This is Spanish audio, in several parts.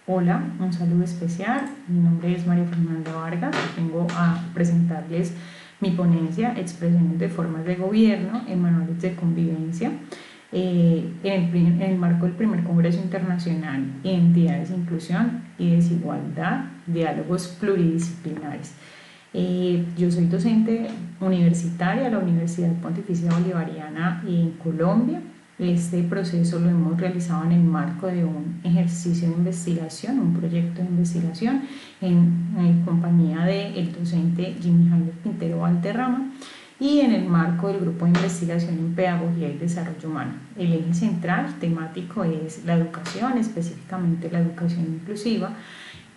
Hola, un saludo especial. Mi nombre es María Fernanda Vargas y vengo a presentarles mi ponencia Expresiones de formas de gobierno en manuales de convivencia en el marco del primer Congreso Internacional Identidades, Inclusión y Desigualdad, Diálogos Pluridisciplinares. Yo soy docente universitaria de la Universidad Pontificia Bolivariana en Colombia. Este proceso lo hemos realizado en el marco de un ejercicio de investigación, un proyecto de investigación en compañía del docente Jimmy Jaime Quintero Valderrama y en el marco del grupo de investigación en pedagogía y desarrollo humano. El eje central temático es la educación, específicamente la educación inclusiva,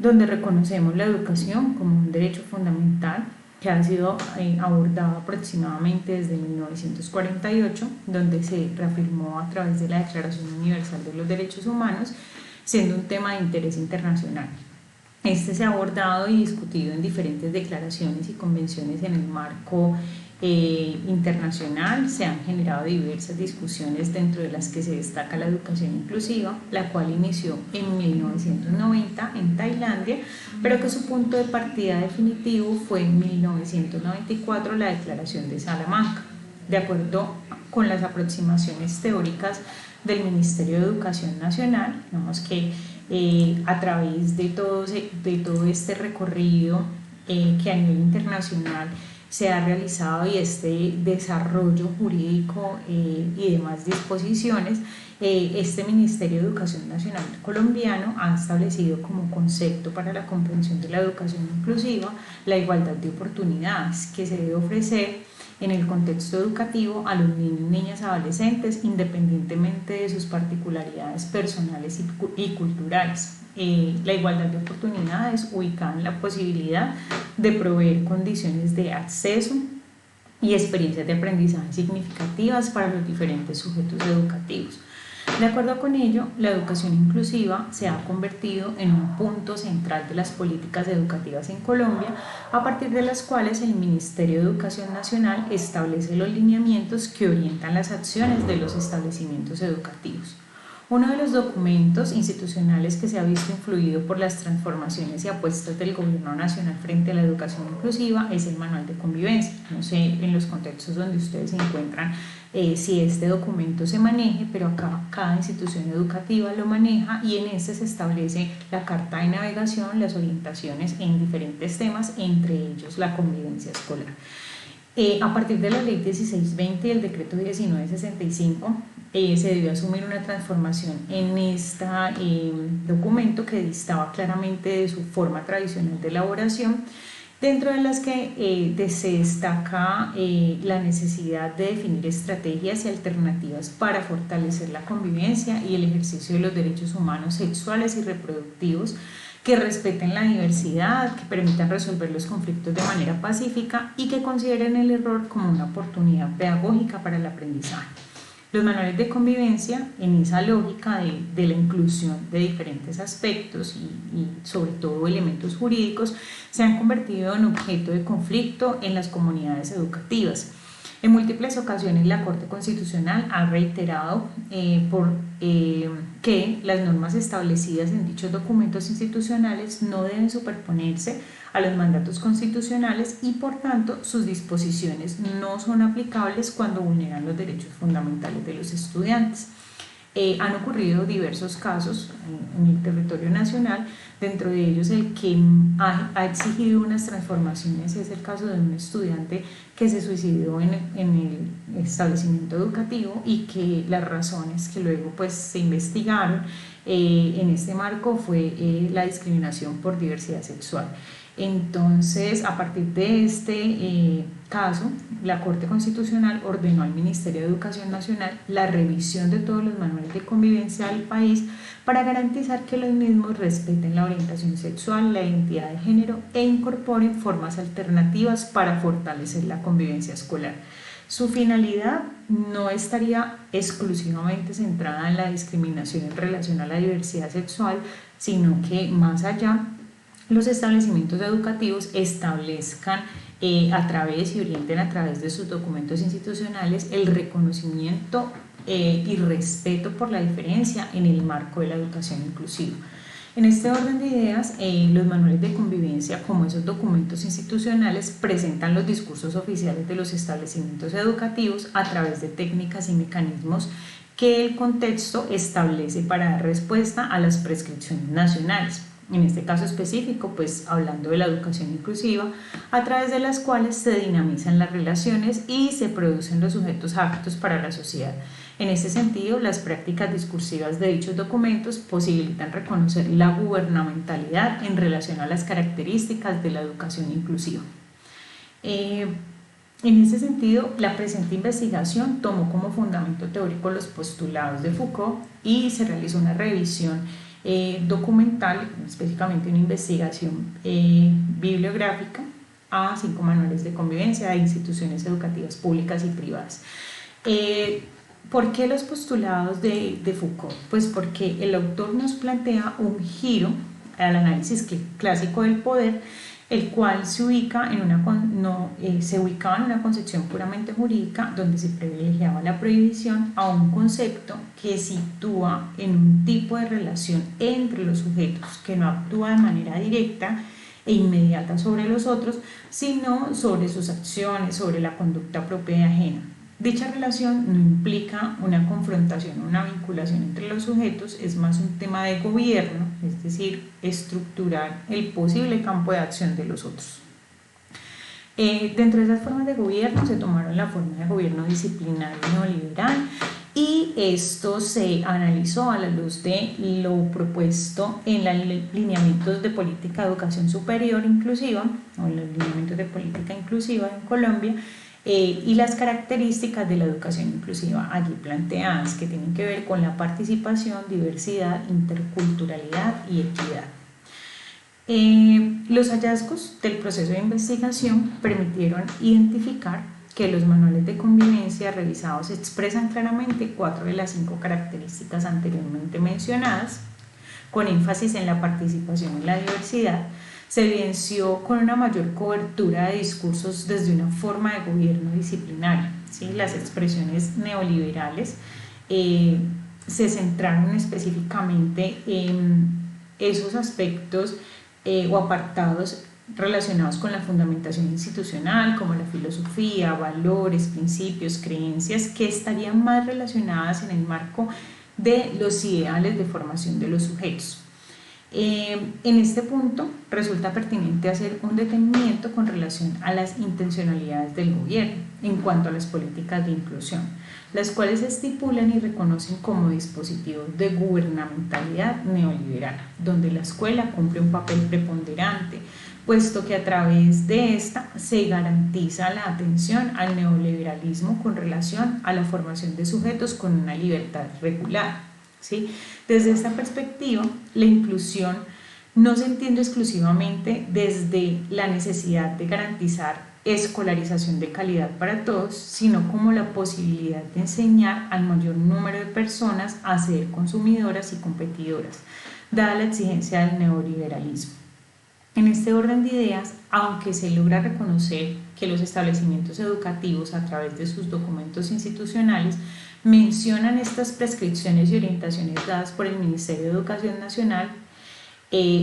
donde reconocemos la educación como un derecho fundamental que ha sido abordado aproximadamente desde 1948, donde se reafirmó a través de la Declaración Universal de los Derechos Humanos, siendo un tema de interés internacional. Este se ha abordado y discutido en diferentes declaraciones y convenciones en el marco internacional. Se han generado diversas discusiones, dentro de las que se destaca la educación inclusiva, la cual inició en 1990 en Tailandia, pero que su punto de partida definitivo fue en 1994 la Declaración de Salamanca. De acuerdo con las aproximaciones teóricas del Ministerio de Educación Nacional, digamos que a través de todo este recorrido que a nivel internacional se ha realizado y este desarrollo jurídico y demás disposiciones, este Ministerio de Educación Nacional colombiano ha establecido como concepto para la comprensión de la educación inclusiva la igualdad de oportunidades que se debe ofrecer en el contexto educativo a los niños, niñas, adolescentes, independientemente de sus particularidades personales y culturales. La igualdad de oportunidades ubicada en la posibilidad de proveer condiciones de acceso y experiencias de aprendizaje significativas para los diferentes sujetos educativos. De acuerdo con ello, la educación inclusiva se ha convertido en un punto central de las políticas educativas en Colombia, a partir de las cuales el Ministerio de Educación Nacional establece los lineamientos que orientan las acciones de los establecimientos educativos. Uno de los documentos institucionales que se ha visto influido por las transformaciones y apuestas del Gobierno Nacional frente a la educación inclusiva es el Manual de Convivencia. No sé en los contextos donde ustedes se encuentran si este documento se maneje, pero acá cada institución educativa lo maneja y en este se establece la carta de navegación, las orientaciones en diferentes temas, entre ellos la convivencia escolar. A partir de la Ley 1620 y el Decreto 1965, se debió asumir una transformación en este documento que distaba claramente de su forma tradicional de elaboración, dentro de las que se destaca la necesidad de definir estrategias y alternativas para fortalecer la convivencia y el ejercicio de los derechos humanos sexuales y reproductivos, que respeten la diversidad, que permitan resolver los conflictos de manera pacífica y que consideren el error como una oportunidad pedagógica para el aprendizaje. Los manuales de convivencia, en esa lógica de la inclusión de diferentes aspectos y sobre todo elementos jurídicos, se han convertido en objeto de conflicto en las comunidades educativas. En múltiples ocasiones la Corte Constitucional ha reiterado que las normas establecidas en dichos documentos institucionales no deben superponerse a los mandatos constitucionales y por tanto sus disposiciones no son aplicables cuando vulneran los derechos fundamentales de los estudiantes. Han ocurrido diversos casos en el territorio nacional, dentro de ellos el que ha exigido unas transformaciones es el caso de un estudiante que se suicidó en el establecimiento educativo y que las razones que luego pues se investigaron en este marco fue la discriminación por diversidad sexual. Entonces, a partir de este caso, la Corte Constitucional ordenó al Ministerio de Educación Nacional la revisión de todos los manuales de convivencia del país para garantizar que los mismos respeten la orientación sexual, la identidad de género e incorporen formas alternativas para fortalecer la convivencia escolar. Su finalidad no estaría exclusivamente centrada en la discriminación en relación a la diversidad sexual, sino que más allá, los establecimientos educativos establezcan a través y orienten a través de sus documentos institucionales el reconocimiento y respeto por la diferencia en el marco de la educación inclusiva. En este orden de ideas, los manuales de convivencia, como esos documentos institucionales, presentan los discursos oficiales de los establecimientos educativos a través de técnicas y mecanismos que el contexto establece para dar respuesta a las prescripciones nacionales. En este caso específico, pues hablando de la educación inclusiva, a través de las cuales se dinamizan las relaciones y se producen los sujetos aptos para la sociedad. En este sentido, las prácticas discursivas de dichos documentos posibilitan reconocer la gubernamentalidad en relación a las características de la educación inclusiva. En ese sentido, la presente investigación tomó como fundamento teórico los postulados de Foucault y se realizó una revisión documental, específicamente una investigación bibliográfica a 5 manuales de convivencia de instituciones educativas públicas y privadas. ¿Por qué los postulados de Foucault? Pues porque el autor nos plantea un giro al análisis clásico del poder, el cual se ubicaba en una concepción puramente jurídica donde se privilegiaba la prohibición a un concepto que sitúa en un tipo de relación entre los sujetos que no actúa de manera directa e inmediata sobre los otros, sino sobre sus acciones, sobre la conducta propia y ajena. Dicha relación no implica una confrontación o una vinculación entre los sujetos, es más un tema de gobierno, es decir, estructurar el posible campo de acción de los otros. Dentro de esas formas de gobierno se tomaron la forma de gobierno disciplinario neoliberal y esto se analizó a la luz de lo propuesto en los lineamientos de política de educación superior inclusiva o los lineamientos de política inclusiva en Colombia, y las características de la educación inclusiva allí planteadas, que tienen que ver con la participación, diversidad, interculturalidad y equidad. Los hallazgos del proceso de investigación permitieron identificar que los manuales de convivencia revisados expresan claramente 4 de las 5 características anteriormente mencionadas, con énfasis en la participación y la diversidad. Se evidenció con una mayor cobertura de discursos desde una forma de gobierno disciplinario, ¿sí? Las expresiones neoliberales se centraron específicamente en esos aspectos o apartados relacionados con la fundamentación institucional, como la filosofía, valores, principios, creencias, que estarían más relacionadas en el marco de los ideales de formación de los sujetos. En este punto resulta pertinente hacer un detenimiento con relación a las intencionalidades del gobierno en cuanto a las políticas de inclusión, las cuales se estipulan y reconocen como dispositivos de gubernamentalidad neoliberal, donde la escuela cumple un papel preponderante, puesto que a través de esta se garantiza la atención al neoliberalismo con relación a la formación de sujetos con una libertad regulada. ¿Sí? Desde esta perspectiva, la inclusión no se entiende exclusivamente desde la necesidad de garantizar escolarización de calidad para todos, sino como la posibilidad de enseñar al mayor número de personas a ser consumidoras y competidoras, dada la exigencia del neoliberalismo. En este orden de ideas, aunque se logra reconocer que los establecimientos educativos, a través de sus documentos institucionales, mencionan estas prescripciones y orientaciones dadas por el Ministerio de Educación Nacional,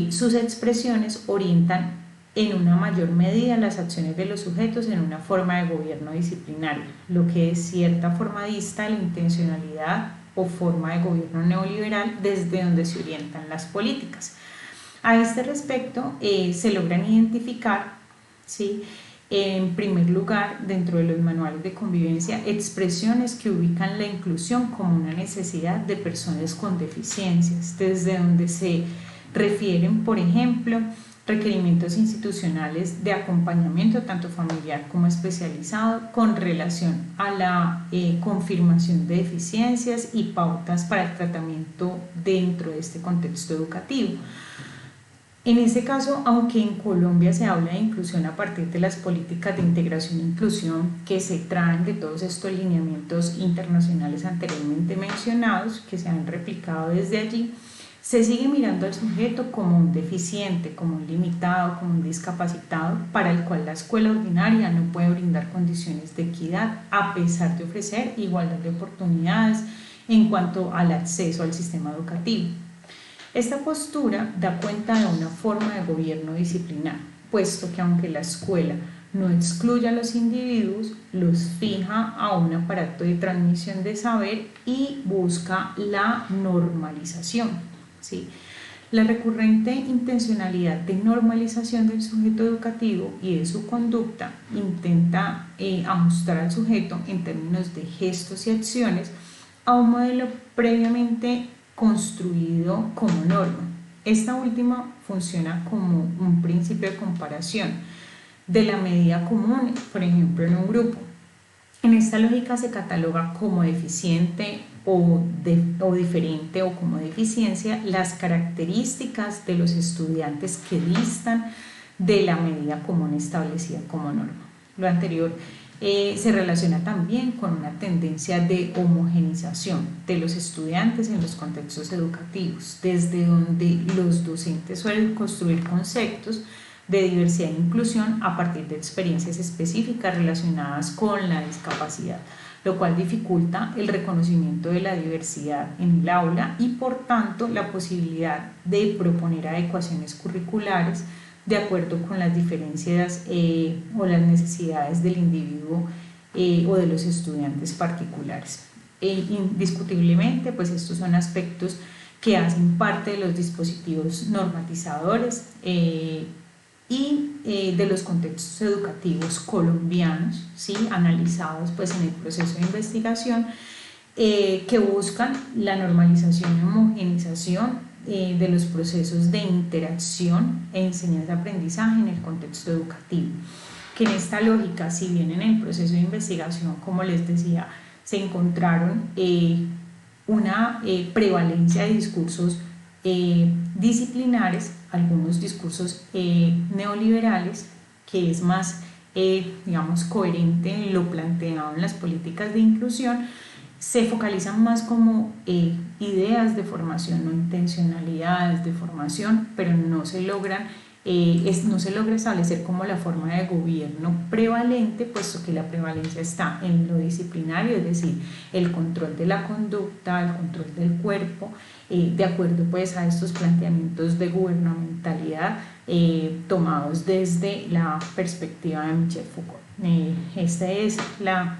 sus expresiones orientan en una mayor medida las acciones de los sujetos en una forma de gobierno disciplinario, lo que de cierta forma dista la intencionalidad o forma de gobierno neoliberal desde donde se orientan las políticas. A este respecto, se logran identificar, ¿sí?, en primer lugar, dentro de los manuales de convivencia, expresiones que ubican la inclusión como una necesidad de personas con deficiencias, desde donde se refieren, por ejemplo, requerimientos institucionales de acompañamiento tanto familiar como especializado con relación a la confirmación de deficiencias y pautas para el tratamiento dentro de este contexto educativo. En este caso, aunque en Colombia se habla de inclusión a partir de las políticas de integración e inclusión que se traen de todos estos lineamientos internacionales anteriormente mencionados, que se han replicado desde allí, se sigue mirando al sujeto como un deficiente, como un limitado, como un discapacitado, para el cual la escuela ordinaria no puede brindar condiciones de equidad, a pesar de ofrecer igualdad de oportunidades en cuanto al acceso al sistema educativo. Esta postura da cuenta de una forma de gobierno disciplinar, puesto que aunque la escuela no excluye a los individuos, los fija a un aparato de transmisión de saber y busca la normalización, ¿sí? La recurrente intencionalidad de normalización del sujeto educativo y de su conducta intenta ajustar al sujeto en términos de gestos y acciones a un modelo previamente construido como norma. Esta última funciona como un principio de comparación de la medida común, por ejemplo, en un grupo. En esta lógica se cataloga como deficiente o diferente o como deficiencia las características de los estudiantes que distan de la medida común establecida como norma. Lo anterior se relaciona también con una tendencia de homogenización de los estudiantes en los contextos educativos, desde donde los docentes suelen construir conceptos de diversidad e inclusión a partir de experiencias específicas relacionadas con la discapacidad, lo cual dificulta el reconocimiento de la diversidad en el aula y por tanto la posibilidad de proponer adecuaciones curriculares de acuerdo con las diferencias o las necesidades del individuo o de los estudiantes particulares. Indiscutiblemente, pues estos son aspectos que hacen parte de los dispositivos normatizadores y de los contextos educativos colombianos, ¿sí? Analizados pues en el proceso de investigación, que buscan la normalización y homogenización de los procesos de interacción e enseñanza-aprendizaje en el contexto educativo, que en esta lógica, si bien en el proceso de investigación, como les decía, se encontraron una prevalencia de discursos disciplinares, algunos discursos neoliberales, que es más, digamos, coherente en lo planteado en las políticas de inclusión, se focalizan más como ideas de formación, no intencionalidades de formación, pero no se logra establecer como la forma de gobierno prevalente, puesto que la prevalencia está en lo disciplinario, es decir, el control de la conducta, el control del cuerpo, de acuerdo pues a estos planteamientos de gubernamentalidad tomados desde la perspectiva de Michel Foucault. Esta es la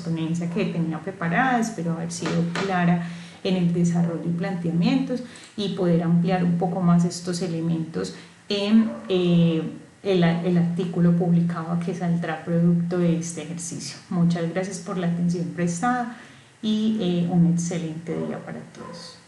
ponencia que tenía preparada, espero haber sido clara en el desarrollo y planteamientos y poder ampliar un poco más estos elementos en el artículo publicado que saldrá producto de este ejercicio. Muchas gracias por la atención prestada y un excelente día para todos.